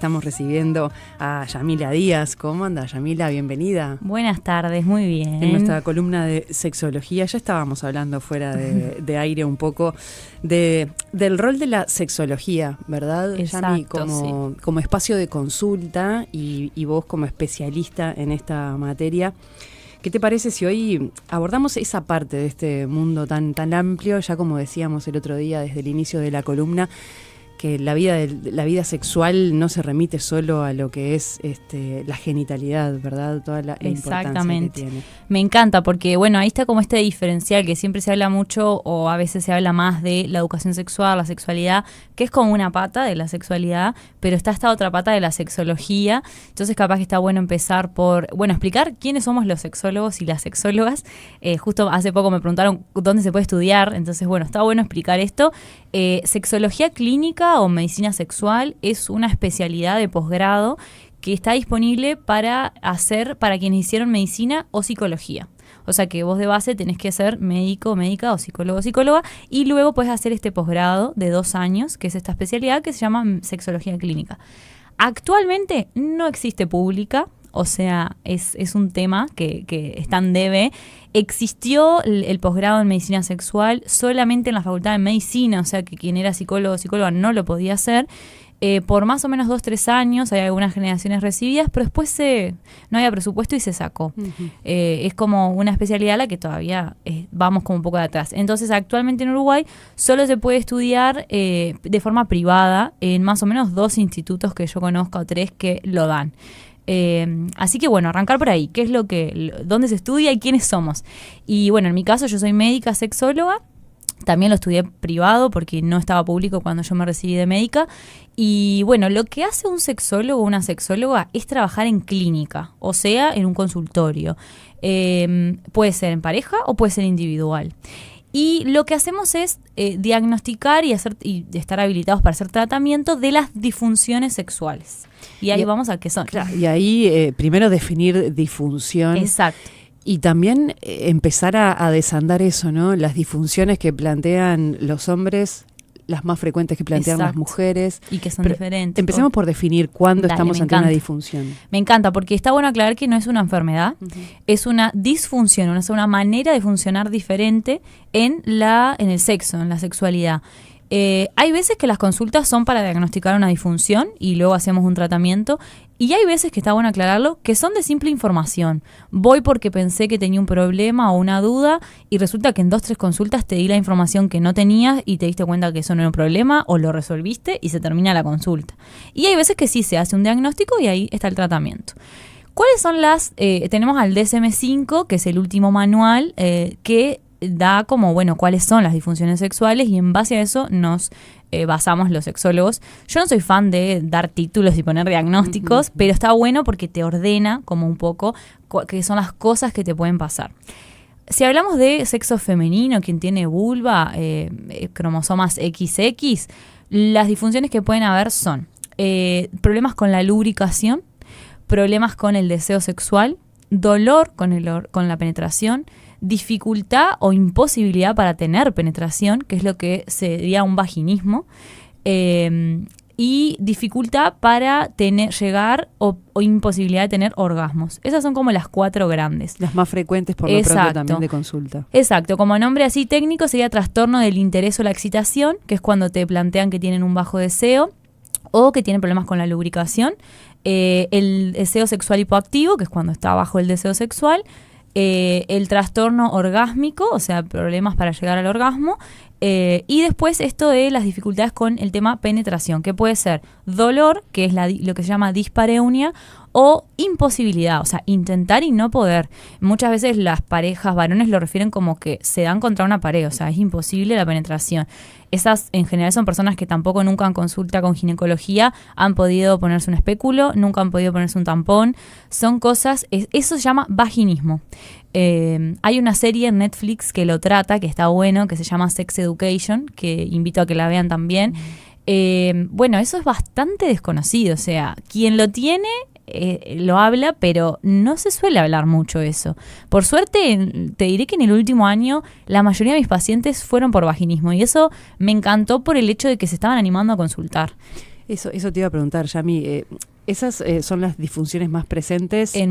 Estamos recibiendo a Yamila Díaz. ¿Cómo anda, Yamila? Bienvenida. Buenas tardes, muy bien. En nuestra columna de sexología ya estábamos hablando fuera de aire un poco del rol de la sexología, ¿verdad, Yami? Como espacio de consulta y vos como especialista en esta materia. ¿Qué te parece si hoy abordamos esa parte de este mundo tan amplio, ya como decíamos el otro día desde el inicio de la columna, que la vida sexual no se remite solo a lo que es la genitalidad, ¿verdad? Toda la importancia que tiene. Me encanta porque, bueno, ahí está como este diferencial que siempre se habla mucho o a veces se habla más de la educación sexual, la sexualidad, que es como una pata de la sexualidad, pero está esta otra pata de la sexología. Entonces capaz que está bueno empezar por, explicar quiénes somos los sexólogos y las sexólogas. Justo hace poco me preguntaron dónde se puede estudiar, entonces, está bueno explicar esto. Sexología clínica o medicina sexual es una especialidad de posgrado que está disponible para quienes hicieron medicina o psicología. O sea que vos de base tenés que ser médico, médica o psicólogo, psicóloga, y luego podés hacer este posgrado de 2 años, que es esta especialidad que se llama sexología clínica. Actualmente no existe pública, o sea, es un tema que está en debe. Existió el posgrado en medicina sexual solamente en la facultad de medicina, o sea que quien era psicólogo o psicóloga no lo podía hacer. Por más o menos 2-3 años hay algunas generaciones recibidas, pero después no había presupuesto y se sacó. Uh-huh. Es como una especialidad a la que todavía vamos como un poco de atrás. Entonces actualmente en Uruguay solo se puede estudiar de forma privada en más o menos 2 institutos que yo conozco o 3 que lo dan. Así que arrancar por ahí, qué es dónde se estudia y quiénes somos. Y en mi caso yo soy médica sexóloga, también lo estudié privado porque no estaba público cuando yo me recibí de médica. Y lo que hace un sexólogo o una sexóloga es trabajar en clínica, o sea, en un consultorio. Puede ser en pareja o puede ser individual. Y lo que hacemos es diagnosticar y estar habilitados para hacer tratamiento de las disfunciones sexuales. Y ahí vamos a qué son. Claro, y ahí primero definir disfunción. Exacto. Y también empezar a desandar eso, ¿no? Las disfunciones que plantean los hombres, las más frecuentes que plantean las mujeres. Y que son diferentes. Empecemos por definir cuándo estamos ante una disfunción. Me encanta, porque está bueno aclarar que no es una enfermedad, uh-huh. Es una disfunción, es una manera de funcionar diferente en el sexo, en la sexualidad. Hay veces que las consultas son para diagnosticar una disfunción y luego hacemos un tratamiento. Y hay veces que está bueno aclararlo, que son de simple información. Voy porque pensé que tenía un problema o una duda y resulta que en 2-3 consultas te di la información que no tenías y te diste cuenta que eso no era un problema o lo resolviste y se termina la consulta. Y hay veces que sí se hace un diagnóstico y ahí está el tratamiento. ¿Cuáles son tenemos al DSM-5, que es el último manual que da como, cuáles son las disfunciones sexuales y en base a eso nos basamos los sexólogos. Yo no soy fan de dar títulos y poner diagnósticos, uh-huh. Pero está bueno porque te ordena como un poco qué son las cosas que te pueden pasar. Si hablamos de sexo femenino, quien tiene vulva, cromosomas XX, las disfunciones que pueden haber son problemas con la lubricación, problemas con el deseo sexual, dolor con la penetración, dificultad o imposibilidad para tener penetración, que es lo que sería un vaginismo, y dificultad para llegar o imposibilidad de tener orgasmos. Esas son como las 4 grandes. Las más frecuentes por lo pronto también de consulta. Exacto, como nombre así técnico sería trastorno del interés o la excitación, que es cuando te plantean que tienen un bajo deseo o que tienen problemas con la lubricación. El deseo sexual hipoactivo, que es cuando está bajo el deseo sexual. El trastorno orgásmico, o sea, problemas para llegar al orgasmo, y después esto de las dificultades con el tema penetración, que puede ser dolor, que es lo que se llama dispareunia, o imposibilidad, o sea, intentar y no poder. Muchas veces las parejas varones lo refieren como que se dan contra una pared, o sea, es imposible la penetración. Esas en general son personas que tampoco nunca en consulta con ginecología han podido ponerse un espéculo, nunca han podido ponerse un tampón. Son cosas, eso se llama vaginismo. Hay una serie en Netflix que lo trata, que está bueno, que se llama Sex Education, que invito a que la vean también. Eso es bastante desconocido, o sea, quien lo tiene lo habla, pero no se suele hablar mucho eso. Por suerte, te diré que en el último año la mayoría de mis pacientes fueron por vaginismo y eso me encantó por el hecho de que se estaban animando a consultar. Eso te iba a preguntar, Yami. Esas son las disfunciones más presentes en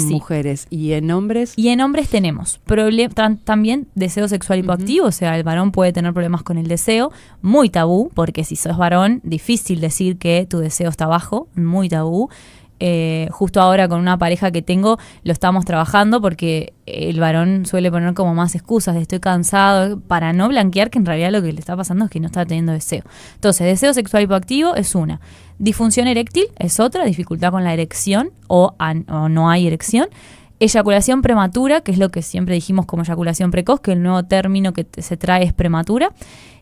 mujeres. ¿Y en hombres? Y en hombres tenemos también deseo sexual hipoactivo, o sea, el varón puede tener problemas con el deseo, muy tabú, porque si sos varón, difícil decir que tu deseo está bajo, muy tabú. Justo ahora con una pareja que tengo lo estamos trabajando porque el varón suele poner como más excusas de estoy cansado, para no blanquear que en realidad lo que le está pasando es que no está teniendo deseo. Entonces, deseo sexual hipoactivo es una, disfunción eréctil es otra, dificultad con la erección o no hay erección. Eyaculación prematura, que es lo que siempre dijimos como eyaculación precoz, que el nuevo término que se trae es prematura.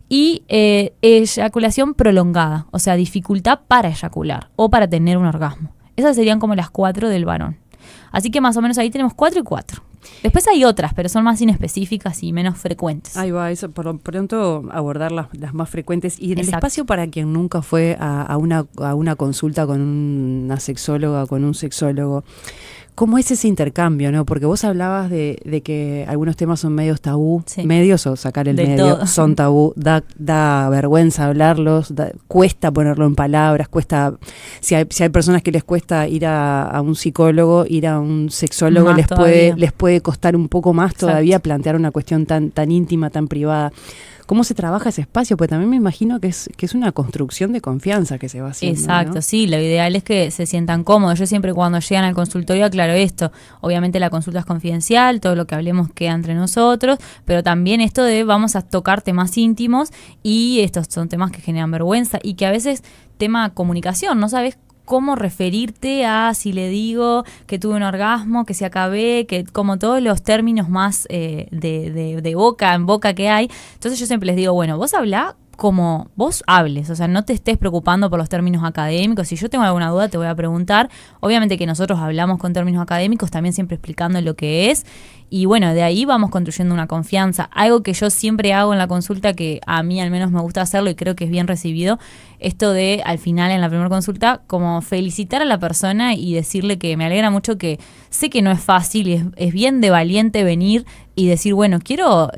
Y eyaculación prolongada, o sea, dificultad para eyacular o para tener un orgasmo. Esas serían como las 4 del varón. Así que más o menos ahí tenemos 4 y 4. Después hay otras, pero son más inespecíficas y menos frecuentes. Ahí va, eso por pronto abordar las más frecuentes. Y en el espacio para quien nunca fue a una consulta con una sexóloga, con un sexólogo, ¿cómo es ese intercambio, no? Porque vos hablabas de que algunos temas son medios tabú, medios o sacar el medio, todo. Son tabú, da vergüenza hablarlos, cuesta ponerlo en palabras, cuesta, si hay personas que les cuesta ir a un psicólogo, ir a un sexólogo les puede costar un poco más todavía plantear una cuestión tan íntima, tan privada. ¿Cómo se trabaja ese espacio? Pues también me imagino que es una construcción de confianza que se va haciendo. Exacto, ¿no? Sí, lo ideal es que se sientan cómodos. Yo siempre cuando llegan al consultorio aclaro esto. Obviamente la consulta es confidencial, todo lo que hablemos queda entre nosotros, pero también esto de vamos a tocar temas íntimos y estos son temas que generan vergüenza y que a veces tema comunicación, no sabes cómo referirte a si le digo que tuve un orgasmo, que se acabé, que como todos los términos más de boca en boca que hay. Entonces yo siempre les digo, bueno, vos hablá como vos hables, o sea, no te estés preocupando por los términos académicos. Si yo tengo alguna duda te voy a preguntar. Obviamente que nosotros hablamos con términos académicos, también siempre explicando lo que es. Y bueno, de ahí vamos construyendo una confianza. Algo que yo siempre hago en la consulta, que a mí al menos me gusta hacerlo y creo que es bien recibido, esto de al final en la primera consulta, como felicitar a la persona y decirle que me alegra mucho, que sé que no es fácil y es bien de valiente venir y decir, bueno, quiero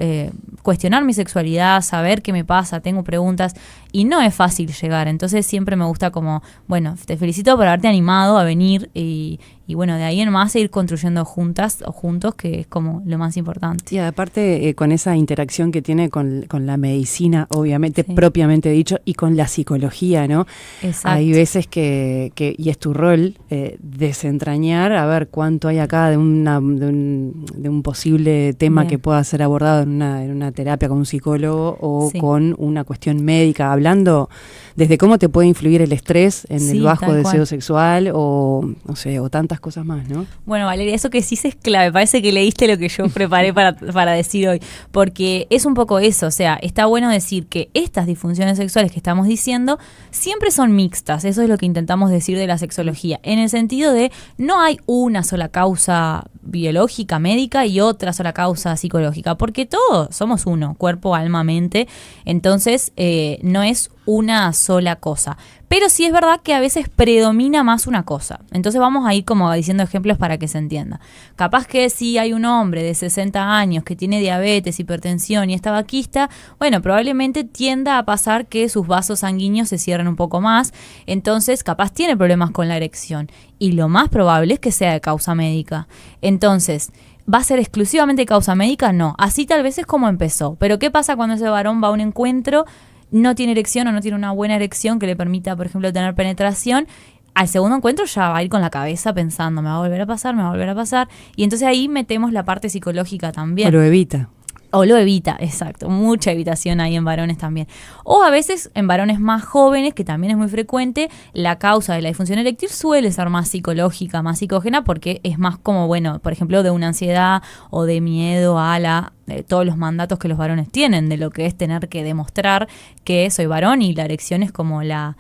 cuestionar mi sexualidad, saber qué me pasa, tengo preguntas, y no es fácil llegar. Entonces siempre me gusta como, bueno, te felicito por haberte animado a venir y bueno, de ahí en más ir construyendo juntas o juntos, que es como lo más importante. Y aparte con esa interacción que tiene con la medicina, obviamente, propiamente dicho, y con la psicología, ¿no? Exacto. Hay veces que y es tu rol, desentrañar, a ver cuánto hay acá de un posible tema que pueda ser abordado en una terapia con un psicólogo o con una cuestión médica, hablando desde cómo te puede influir el estrés en el bajo deseo sexual o, no sé, o tantas cosas más, ¿no? Bueno, Valeria, eso que decís es clave. Parece que leíste lo que yo preparé para decir hoy, porque es un poco eso. O sea, está bueno decir que estas disfunciones sexuales que estamos diciendo siempre son mixtas. Eso es lo que intentamos decir de la sexología, en el sentido de no hay una sola causa biológica, médica y otra sola causa psicológica, porque todos somos uno, cuerpo, alma, mente. Entonces no es una sola cosa, pero sí es verdad que a veces predomina más una cosa. Entonces vamos a ir como diciendo ejemplos para que se entienda. Capaz que si hay un hombre de 60 años que tiene diabetes, hipertensión y es tabaquista, bueno, probablemente tienda a pasar que sus vasos sanguíneos se cierren un poco más, entonces capaz tiene problemas con la erección y lo más probable es que sea de causa médica. Entonces, ¿va a ser exclusivamente de causa médica? No, así tal vez es como empezó. Pero ¿qué pasa cuando ese varón va a un encuentro, no tiene erección o no tiene una buena erección que le permita, por ejemplo, tener penetración? Al segundo encuentro ya va a ir con la cabeza pensando, me va a volver a pasar. Y entonces ahí metemos la parte psicológica también. O lo evita. O lo evita, exacto. Mucha evitación hay en varones también. O a veces en varones más jóvenes, que también es muy frecuente, la causa de la disfunción eréctil suele ser más psicológica, más psicógena, porque es más como, bueno, por ejemplo, de una ansiedad o de miedo a todos los mandatos que los varones tienen, de lo que es tener que demostrar que soy varón, y la erección es como la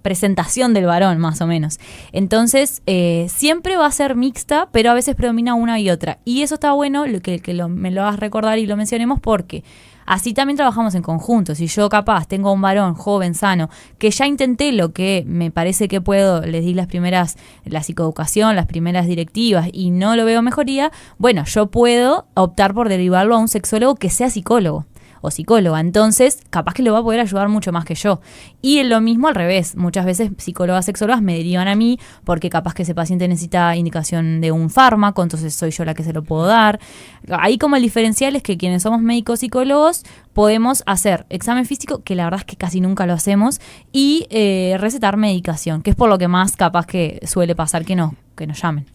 presentación del varón, más o menos. Entonces, siempre va a ser mixta, pero a veces predomina una y otra. Y eso está bueno, me lo hagas recordar y lo mencionemos, porque así también trabajamos en conjunto. Si yo capaz tengo un varón joven, sano, que ya intenté lo que me parece que puedo, les di la psicoeducación, las primeras directivas y no lo veo mejoría, bueno, yo puedo optar por derivarlo a un sexólogo que sea psicólogo. o psicóloga. Entonces, capaz que lo va a poder ayudar mucho más que yo. Y lo mismo al revés. Muchas veces psicólogas, sexólogas me derivan a mí porque capaz que ese paciente necesita indicación de un fármaco, entonces soy yo la que se lo puedo dar. Ahí como el diferencial es que quienes somos médicos psicólogos podemos hacer examen físico, que la verdad es que casi nunca lo hacemos, y recetar medicación, que es por lo que más capaz que suele pasar que nos llamen.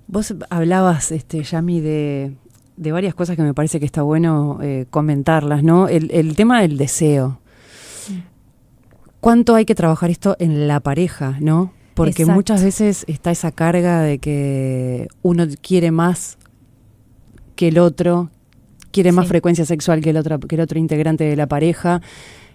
Vos hablabas, Yami, de varias cosas que me parece que está bueno comentarlas, ¿no? El tema del deseo. Sí. ¿Cuánto hay que trabajar esto en la pareja, no? Porque Exacto. Muchas veces está esa carga de que uno quiere más que el otro, quiere más frecuencia sexual que el otro integrante de la pareja,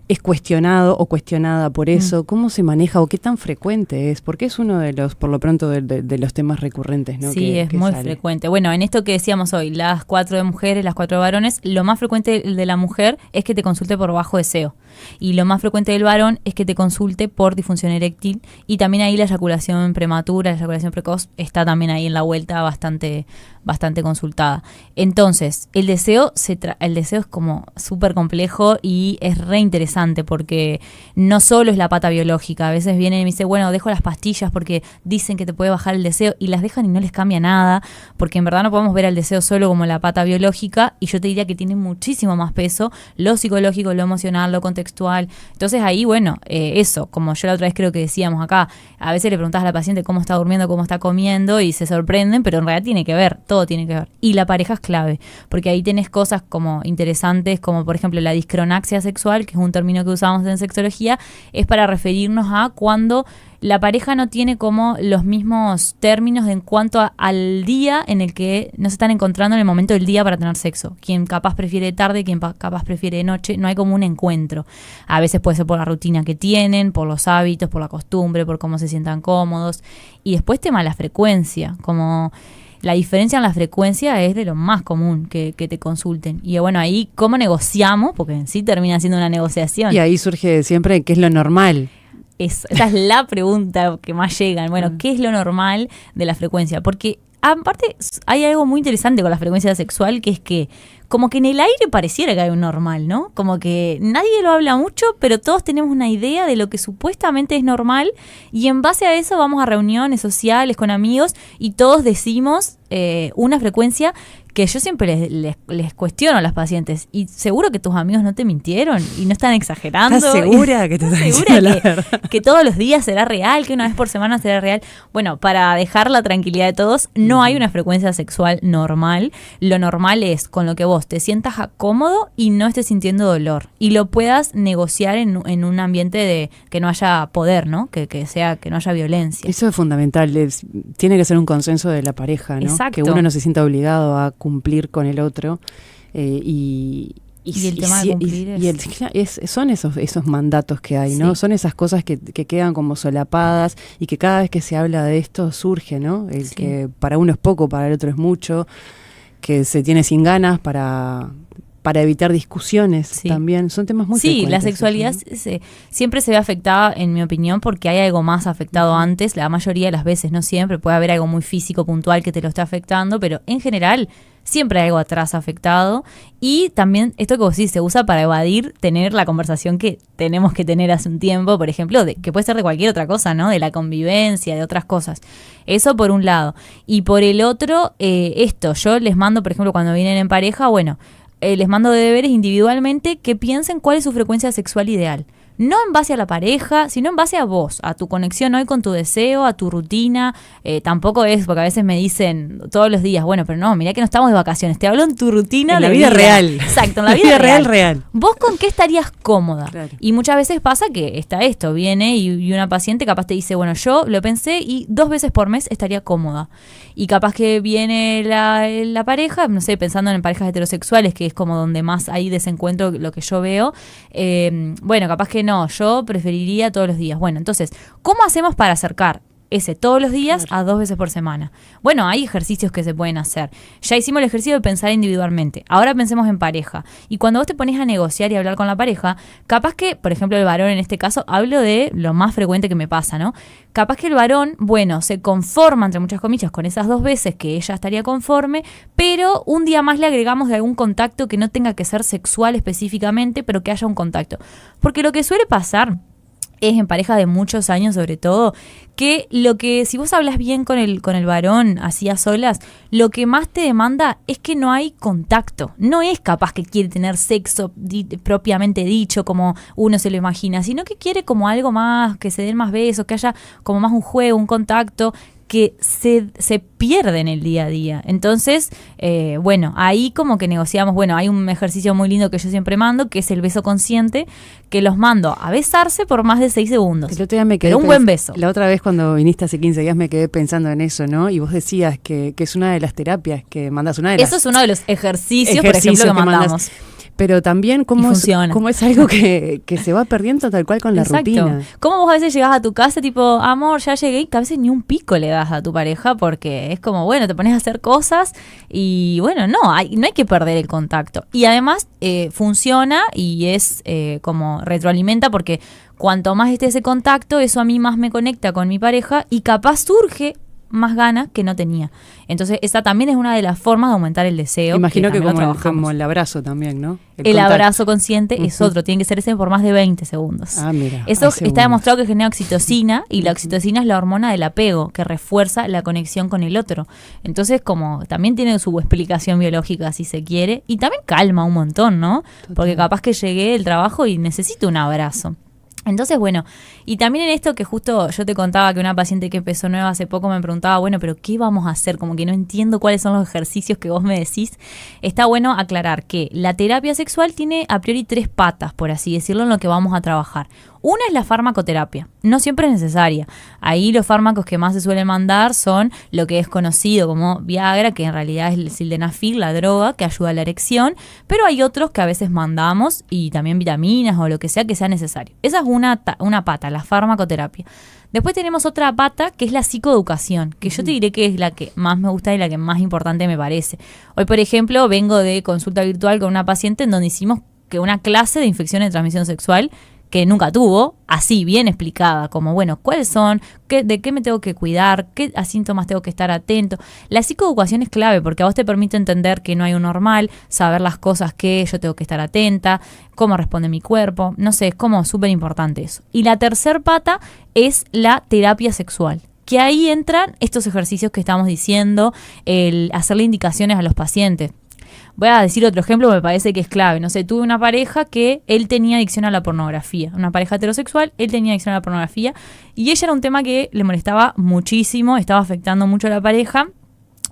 es cuestionado o cuestionada por eso. ¿Cómo se maneja o qué tan frecuente es? Porque es uno de los, por lo pronto, de los temas recurrentes, ¿no? Sí, es muy frecuente. Bueno, en esto que decíamos hoy, las 4 de mujeres, las 4 de varones, lo más frecuente de la mujer es que te consulte por bajo deseo. Y lo más frecuente del varón es que te consulte por disfunción eréctil. Y también ahí la eyaculación prematura, la eyaculación precoz, está también ahí en la vuelta bastante consultada. Entonces, el deseo es como súper complejo y es re interesante porque no solo es la pata biológica. A veces vienen y me dicen, bueno, dejo las pastillas porque dicen que te puede bajar el deseo, y las dejan y no les cambia nada, porque en verdad no podemos ver el deseo solo como la pata biológica, y yo te diría que tiene muchísimo más peso lo psicológico, lo emocional, lo contextual. Entonces ahí, bueno, eso, como yo la otra vez creo que decíamos acá, a veces le preguntás a la paciente cómo está durmiendo, cómo está comiendo, y se sorprenden, pero en realidad tiene que ver, todo tiene que ver. Y la pareja es clave, porque ahí tenés cosas como interesantes, como por ejemplo la discronaxia sexual, que es un término que usamos en sexología, es para referirnos a cuando la pareja no tiene como los mismos términos en cuanto al día en el que no se están encontrando en el momento del día para tener sexo. Quien capaz prefiere tarde, quien capaz prefiere de noche, no hay como un encuentro. A veces puede ser por la rutina que tienen, por los hábitos, por la costumbre, por cómo se sientan cómodos. Y después tema la frecuencia, como la diferencia en la frecuencia es de lo más común que te consulten. Y bueno, ahí cómo negociamos, porque en sí termina siendo una negociación. Y ahí surge siempre qué es lo normal. Esa es la pregunta que más llegan. Bueno, ¿qué es lo normal de la frecuencia? Porque aparte hay algo muy interesante con la frecuencia sexual, que es que como que en el aire pareciera que hay un normal, ¿no? Como que nadie lo habla mucho, pero todos tenemos una idea de lo que supuestamente es normal, y en base a eso vamos a reuniones sociales con amigos y todos decimos una frecuencia que yo siempre les cuestiono a las pacientes. Y seguro que tus amigos no te mintieron y no están exagerando. ¿Estás segura que te están diciendo la verdad? Que todos los días será real, que una vez por semana será real. Bueno, para dejar la tranquilidad de todos, no hay una frecuencia sexual normal. Lo normal es con lo que vos te sientas cómodo y no estés sintiendo dolor. Y lo puedas negociar en un ambiente de que no haya poder, ¿no? Que no haya violencia. Eso es fundamental. Tiene que ser un consenso de la pareja, ¿no? Exacto. Que uno no se sienta obligado a cumplir con el otro. Y el tema de cumplir son esos mandatos que hay, ¿no? Sí. Son esas cosas que quedan como solapadas, y que cada vez que se habla de esto surge, ¿no? El sí. Que para uno es poco, para el otro es mucho, que se tiene sin ganas para evitar discusiones, sí. También son temas muy frecuentes. Sí, la sexualidad siempre se ve afectada, en mi opinión, porque hay algo más afectado antes, la mayoría de las veces, no siempre, puede haber algo muy físico, puntual que te lo esté afectando, pero en general siempre hay algo atrás afectado. Y también esto que vos decís se usa para evadir tener la conversación que tenemos que tener hace un tiempo, por ejemplo, que puede ser de cualquier otra cosa, ¿no? De la convivencia, de otras cosas. Eso por un lado. Y por el otro, yo les mando, por ejemplo, cuando vienen en pareja, bueno, les mando de deberes individualmente que piensen cuál es su frecuencia sexual ideal. No en base a la pareja, sino en base a vos, a tu conexión hoy con tu deseo, a tu rutina. Tampoco es, porque a veces me dicen todos los días, bueno, pero no, mirá que no estamos de vacaciones, te hablo en tu rutina. En la vida real. Exacto, en la vida real. ¿Vos con qué estarías cómoda? Claro. Y muchas veces pasa que está esto, viene y una paciente capaz te dice, bueno, yo lo pensé y 2 veces por mes estaría cómoda. Y capaz que viene la pareja, no sé, pensando en parejas heterosexuales, que es como donde más hay desencuentro, lo que yo veo, bueno, capaz que no, yo preferiría todos los días. Bueno, entonces, ¿cómo hacemos para acercar ese todos los días a 2 veces por semana. Bueno, hay ejercicios que se pueden hacer. Ya hicimos el ejercicio de pensar individualmente. Ahora pensemos en pareja. Y cuando vos te pones a negociar y a hablar con la pareja, capaz que, por ejemplo, el varón en este caso, hablo de lo más frecuente que me pasa, ¿no? Capaz que el varón, bueno, se conforma, entre muchas comillas, con esas 2 veces que ella estaría conforme, pero un día más le agregamos de algún contacto que no tenga que ser sexual específicamente, pero que haya un contacto. Porque lo que suele pasar es en pareja de muchos años sobre todo, que si vos hablas bien con el varón así a solas, lo que más te demanda es que no hay contacto. No es capaz que quiere tener sexo propiamente dicho como uno se lo imagina, sino que quiere como algo más, que se den más besos, que haya como más un juego, un contacto que se pierde en el día a día. Entonces, bueno, ahí como que negociamos, bueno, hay un ejercicio muy lindo que yo siempre mando, que es el beso consciente, que los mando a besarse por más de 6 segundos. El otro día me quedé pero un buen beso. La otra vez cuando viniste hace 15 días me quedé pensando en eso, ¿no? Y vos decías que es una de las terapias que mandas, Eso es uno de los ejercicios por ejemplo, que mandamos. Pero también cómo es algo que se va perdiendo tal cual con la rutina. Cómo vos a veces llegás a tu casa tipo, amor, ya llegué, y que a veces ni un pico le das a tu pareja porque es como, bueno, te pones a hacer cosas y bueno, no hay que perder el contacto. Y además funciona y es como retroalimenta porque cuanto más esté ese contacto, eso a mí más me conecta con mi pareja y capaz surge más ganas que no tenía. Entonces, esa también es una de las formas de aumentar el deseo. Imagino que como el abrazo también, ¿no? El abrazo consciente es otro, tiene que ser ese por más de 20 segundos. Ah, mira. Eso está demostrado que genera oxitocina y la oxitocina es la hormona del apego que refuerza la conexión con el otro. Entonces, como también tiene su explicación biológica si se quiere y también calma un montón, ¿no? Total. Porque capaz que llegué del trabajo y necesito un abrazo. Entonces, bueno, y también en esto que justo yo te contaba que una paciente que empezó nueva hace poco me preguntaba, bueno, pero ¿qué vamos a hacer? Como que no entiendo cuáles son los ejercicios que vos me decís. Está bueno aclarar que la terapia sexual tiene a priori 3 patas, por así decirlo, en lo que vamos a trabajar. Una es la farmacoterapia, no siempre es necesaria. Ahí los fármacos que más se suelen mandar son lo que es conocido como Viagra, que en realidad es el sildenafil, la droga que ayuda a la erección, pero hay otros que a veces mandamos y también vitaminas o lo que sea necesario. Esa es una pata, la farmacoterapia. Después tenemos otra pata que es la psicoeducación, que yo te diré que es la que más me gusta y la que más importante me parece. Hoy, por ejemplo, vengo de consulta virtual con una paciente en donde hicimos que una clase de infecciones de transmisión sexual que nunca tuvo, así bien explicada, como bueno, ¿cuáles son? ¿De qué me tengo que cuidar? ¿Qué síntomas tengo que estar atento? La psicoeducación es clave porque a vos te permite entender que no hay un normal, saber las cosas que yo tengo que estar atenta, cómo responde mi cuerpo, no sé, es como súper importante eso. Y la tercer pata es la terapia sexual, que ahí entran estos ejercicios que estamos diciendo, el hacerle indicaciones a los pacientes. Voy a decir otro ejemplo que me parece que es clave. No sé, tuve una pareja que él tenía adicción a la pornografía. Una pareja heterosexual, él tenía adicción a la pornografía. Y ella era un tema que le molestaba muchísimo, estaba afectando mucho a la pareja.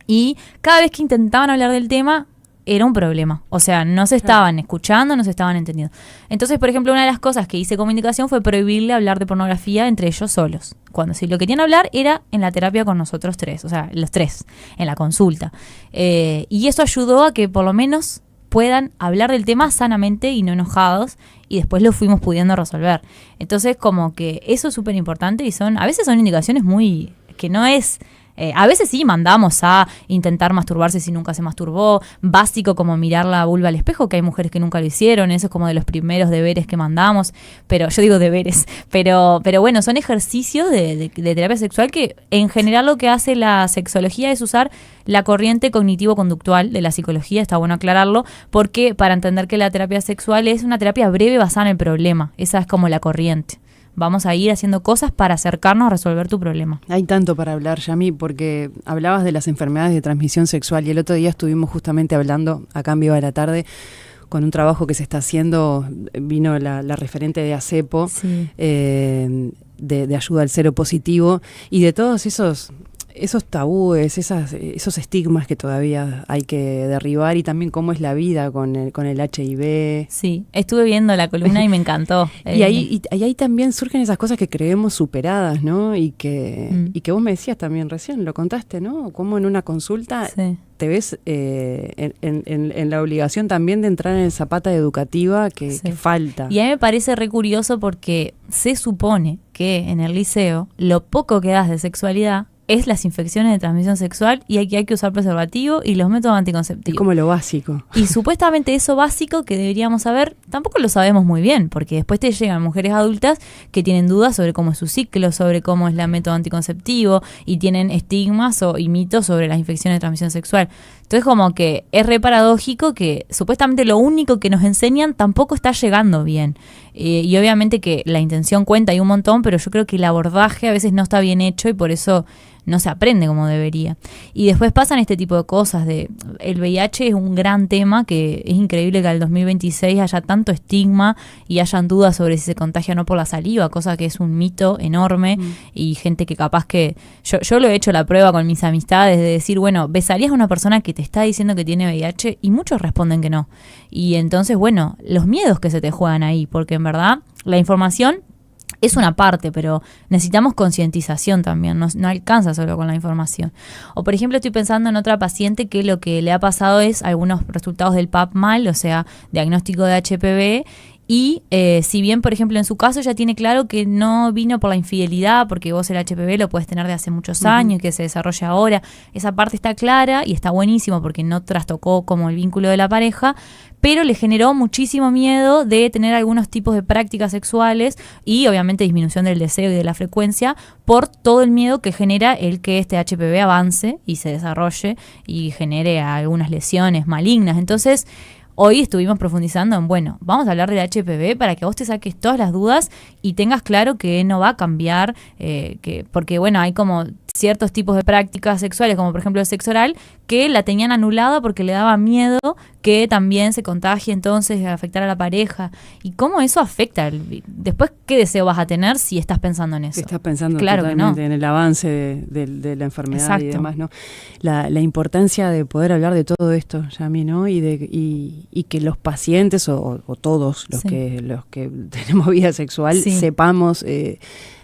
Y cada vez que intentaban hablar del tema, era un problema. O sea, no se estaban escuchando, no se estaban entendiendo. Entonces, por ejemplo, una de las cosas que hice como indicación fue prohibirle hablar de pornografía entre ellos solos. Cuando si lo querían hablar era en la terapia con nosotros 3, o sea, los 3, en la consulta. Y eso ayudó a que por lo menos puedan hablar del tema sanamente y no enojados, y después lo fuimos pudiendo resolver. Entonces, como que eso es súper importante y a veces son indicaciones muy, que no es... a veces sí mandamos a intentar masturbarse si nunca se masturbó, básico como mirar la vulva al espejo, que hay mujeres que nunca lo hicieron, eso es como de los primeros deberes que mandamos, pero yo digo deberes, pero bueno, son ejercicios de terapia sexual que en general lo que hace la sexología es usar la corriente cognitivo-conductual de la psicología, está bueno aclararlo, porque para entender que la terapia sexual es una terapia breve basada en el problema, esa es como la corriente. Vamos a ir haciendo cosas para acercarnos a resolver tu problema. Hay tanto para hablar, Yami, porque hablabas de las enfermedades de transmisión sexual y el otro día estuvimos justamente hablando, acá en Viva de la Tarde, con un trabajo que se está haciendo, vino la referente de ACEPO, sí. de ayuda al seropositivo, y de todos esos tabúes, esos estigmas que todavía hay que derribar, y también cómo es la vida con el HIV. Sí, estuve viendo la columna y me encantó. Y ahí también surgen esas cosas que creemos superadas, ¿no? Y que vos me decías también recién, lo contaste, ¿no? Cómo en una consulta te ves en la obligación también de entrar en esa pata educativa que falta. Y a mí me parece re curioso porque se supone que que en el liceo lo poco que das de sexualidad es las infecciones de transmisión sexual y hay que usar preservativo y los métodos anticonceptivos. Es como lo básico. Y supuestamente eso básico que deberíamos saber, tampoco lo sabemos muy bien, porque después te llegan mujeres adultas que tienen dudas sobre cómo es su ciclo, sobre cómo es el método anticonceptivo y tienen estigmas y mitos sobre las infecciones de transmisión sexual. Entonces como que es re paradójico que supuestamente lo único que nos enseñan tampoco está llegando bien. Y obviamente que la intención cuenta y un montón, pero yo creo que el abordaje a veces no está bien hecho y por eso no se aprende como debería. Y después pasan este tipo de cosas. El VIH es un gran tema que es increíble que al 2026 haya tanto estigma y hayan dudas sobre si se contagia o no por la saliva, cosa que es un mito enorme. Y gente que capaz que... Yo lo he hecho la prueba con mis amistades de decir, bueno, ¿besarías a una persona que te está diciendo que tiene VIH? Y muchos responden que no. Y entonces, bueno, los miedos que se te juegan ahí, porque en verdad la información es una parte, pero necesitamos concientización también, no alcanza solo con la información. O por ejemplo, estoy pensando en otra paciente que lo que le ha pasado es algunos resultados del PAP mal, o sea, diagnóstico de HPV, y si bien, por ejemplo, en su caso ya tiene claro que no vino por la infidelidad, porque vos el HPV lo puedes tener de hace muchos años y que se desarrolla ahora, esa parte está clara y está buenísimo porque no trastocó como el vínculo de la pareja, pero le generó muchísimo miedo de tener algunos tipos de prácticas sexuales y obviamente disminución del deseo y de la frecuencia por todo el miedo que genera el que este HPV avance y se desarrolle y genere algunas lesiones malignas. Entonces, hoy estuvimos profundizando en, bueno, vamos a hablar del HPV para que vos te saques todas las dudas y tengas claro que no va a cambiar, porque, bueno, hay como ciertos tipos de prácticas sexuales, como por ejemplo el sexo oral, que la tenían anulada porque le daba miedo que también se contagie, entonces afectar a la pareja. ¿Y cómo eso afecta? Después, ¿qué deseo vas a tener si estás pensando en eso? Estás pensando claro totalmente en el avance de la enfermedad. Exacto. Y demás, ¿no? La importancia de poder hablar de todo esto, Yami, ¿no? Y que los pacientes o todos los que tenemos vida sexual sepamos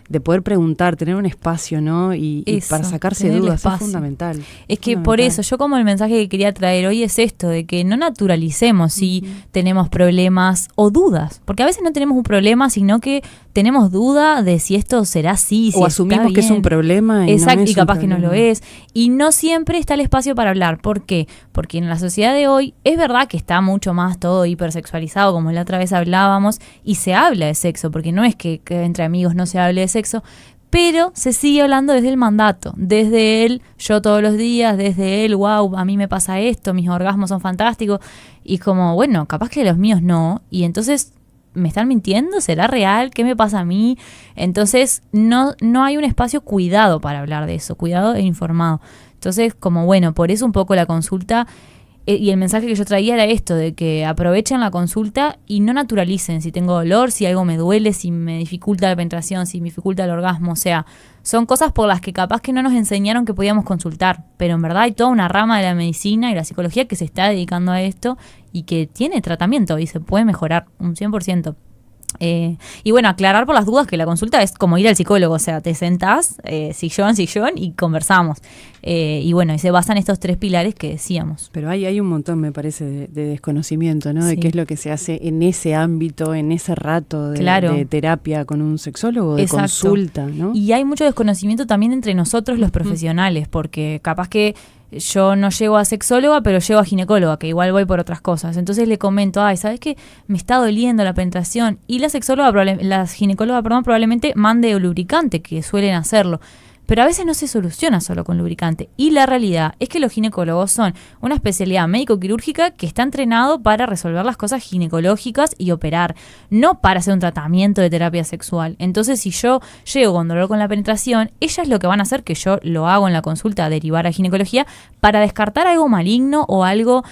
de poder preguntar, tener un espacio, ¿no? Y para sacarse dudas es fundamental. Es que por eso, yo como el mensaje que quería traer hoy es esto, de que no naturalicemos si tenemos problemas o dudas, porque a veces no tenemos un problema, sino que tenemos duda de si esto será así, si o asumimos que es un problema y no es y capaz que no lo es. Y no siempre está el espacio para hablar. ¿Por qué? Porque en la sociedad de hoy es verdad que está mucho más todo hipersexualizado, como la otra vez hablábamos, y se habla de sexo, porque no es que entre amigos no se hable de sexo, pero se sigue hablando desde el mandato, desde el yo todos los días, desde el wow, a mí me pasa esto, mis orgasmos son fantásticos, y como, bueno, capaz que los míos no, y entonces ¿me están mintiendo? ¿Será real? ¿Qué me pasa a mí? Entonces no hay un espacio cuidado para hablar de eso, cuidado e informado. Entonces, como bueno, por eso un poco la consulta y el mensaje que yo traía era esto, de que aprovechen la consulta y no naturalicen si tengo dolor, si algo me duele, si me dificulta la penetración, si me dificulta el orgasmo. O sea, son cosas por las que capaz que no nos enseñaron que podíamos consultar, pero en verdad hay toda una rama de la medicina y la psicología que se está dedicando a esto y que tiene tratamiento y se puede mejorar un 100%. Y bueno, aclarar por las dudas que la consulta es como ir al psicólogo, o sea, te sentás, sillón y conversamos. Y bueno, y se basan estos 3 pilares que decíamos. Pero hay un montón, me parece, de desconocimiento, ¿no? De qué es lo que se hace en ese ámbito, en ese rato de terapia con un sexólogo, de consulta, ¿no? Y hay mucho desconocimiento también entre nosotros los profesionales, porque capaz que yo no llego a sexóloga, pero llego a ginecóloga, que igual voy por otras cosas. Entonces le comento, ¿sabes qué? Me está doliendo la penetración. Y la ginecóloga, probablemente mande lubricante, que suelen hacerlo. Pero a veces no se soluciona solo con lubricante. Y la realidad es que los ginecólogos son una especialidad médico-quirúrgica que está entrenado para resolver las cosas ginecológicas y operar, no para hacer un tratamiento de terapia sexual. Entonces, si yo llego con dolor con la penetración, ellas lo que van a hacer, que yo lo hago en la consulta, derivar a ginecología, para descartar algo maligno o algo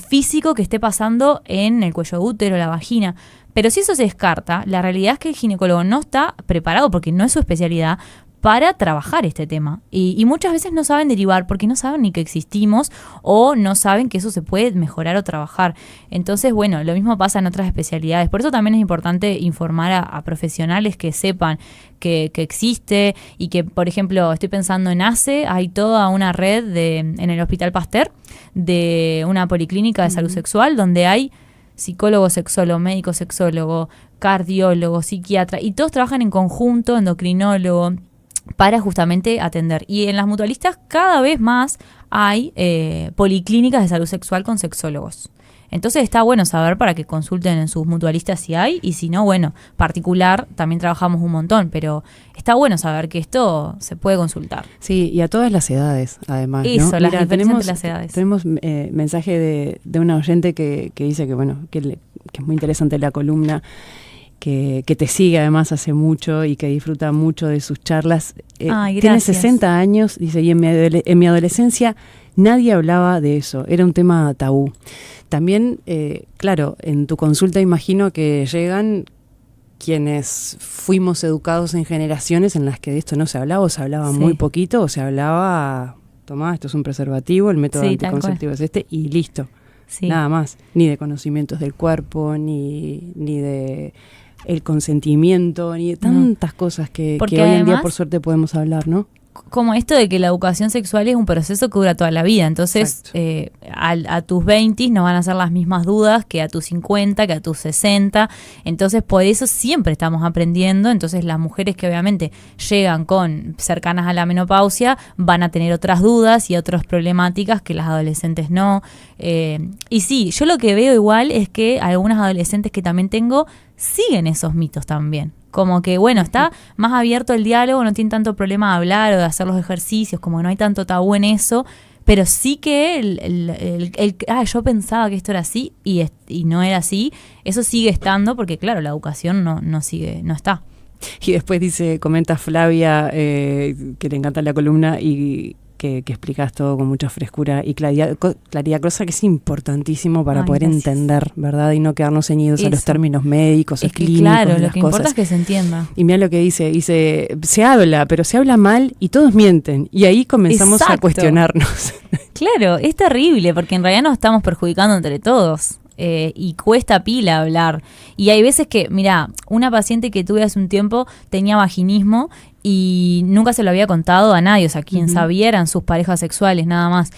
físico que esté pasando en el cuello útero, la vagina. Pero si eso se descarta, la realidad es que el ginecólogo no está preparado, porque no es su especialidad, para trabajar este tema. Y muchas veces no saben derivar porque no saben ni que existimos o no saben que eso se puede mejorar o trabajar. Entonces, bueno, lo mismo pasa en otras especialidades. Por eso también es importante informar a profesionales que sepan que existe y que, por ejemplo, estoy pensando en ACE, hay toda una red en el Hospital Pasteur de una policlínica de salud sexual donde hay psicólogo sexólogo, médico sexólogo, cardiólogo, psiquiatra, y todos trabajan en conjunto, endocrinólogo, para justamente atender. Y en las mutualistas cada vez más hay policlínicas de salud sexual con sexólogos. Entonces está bueno saber para que consulten en sus mutualistas si hay, y si no, bueno, particular también trabajamos un montón, pero está bueno saber que esto se puede consultar. Sí, y a todas las edades, además. Eso, ¿no? las diferencias entre las edades. Tenemos mensaje de una oyente que dice que, bueno, que es muy interesante la columna, que te sigue además hace mucho y que disfruta mucho de sus charlas. Tiene 60 años, dice, y en mi adolescencia nadie hablaba de eso, era un tema tabú. También, claro, en tu consulta imagino que llegan quienes fuimos educados en generaciones en las que de esto no se hablaba, o se hablaba muy poquito, o se hablaba, tomá, esto es un preservativo, el método anticonceptivo es este, y listo. Sí. Nada más, ni de conocimientos del cuerpo, ni de el consentimiento, ni de tantas cosas que hoy en día por suerte podemos hablar, ¿no? Como esto de que la educación sexual es un proceso que dura toda la vida, entonces a tus 20 no van a ser las mismas dudas que a tus 50, que a tus 60, entonces por eso siempre estamos aprendiendo. Entonces las mujeres que obviamente llegan cercanas a la menopausia van a tener otras dudas y otras problemáticas que las adolescentes no. Y sí, yo lo que veo igual es que algunas adolescentes que también tengo siguen esos mitos también. Como que, bueno, está más abierto el diálogo, no tienen tanto problema de hablar o de hacer los ejercicios, como que no hay tanto tabú en eso, pero sí que yo pensaba que esto era así y no era así, eso sigue estando porque, claro, la educación no está. Y después comenta Flavia, que le encanta la columna y que explicas todo con mucha frescura y claridad, cosa que es importantísimo para poder entender, ¿verdad? Y no quedarnos ceñidos a los términos médicos, clínicos. Claro, lo que importa es que se entienda. Y mira lo que dice, se habla, pero se habla mal y todos mienten. Y ahí comenzamos a cuestionarnos. Claro, es terrible, porque en realidad nos estamos perjudicando entre todos. Y cuesta pila hablar. Y hay veces que, mira, una paciente que tuve hace un tiempo tenía vaginismo y nunca se lo había contado a nadie, o sea, quien sabía eran sus parejas sexuales, nada más.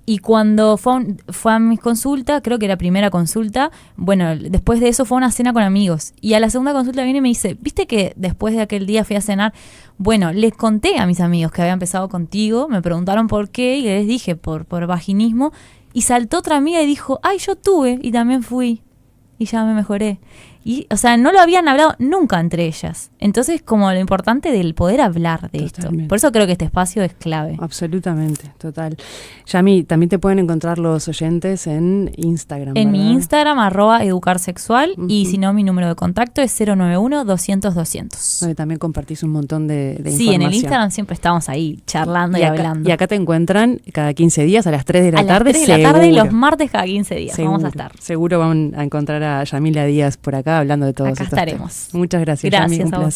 Y cuando fue a mis consultas, creo que era primera consulta, bueno, después de eso fue a una cena con amigos. Y a la segunda consulta viene y me dice, ¿viste que después de aquel día fui a cenar? Bueno, les conté a mis amigos que había empezado contigo, me preguntaron por qué y les dije por vaginismo. Y saltó otra amiga y dijo, ay, yo tuve y también fui y ya me mejoré. Y, o sea, no lo habían hablado nunca entre ellas. Entonces, como lo importante del poder hablar de esto. Por eso creo que este espacio es clave. Absolutamente, total. Yami, también te pueden encontrar los oyentes en Instagram, En ¿verdad? mi Instagram, @educarsexual, y si no, mi número de contacto es 091-200-200. Donde también compartís un montón de información. Sí, en el Instagram siempre estamos ahí charlando y hablando. Y acá te encuentran cada 15 días a las 3 de la tarde. A las 3 de la tarde, los martes cada 15 días. Vamos a estar. Seguro van a encontrar a Yamila Díaz por acá hablando de todos estos temas. Acá estaremos. Muchas gracias, Gracias Yami, un placer.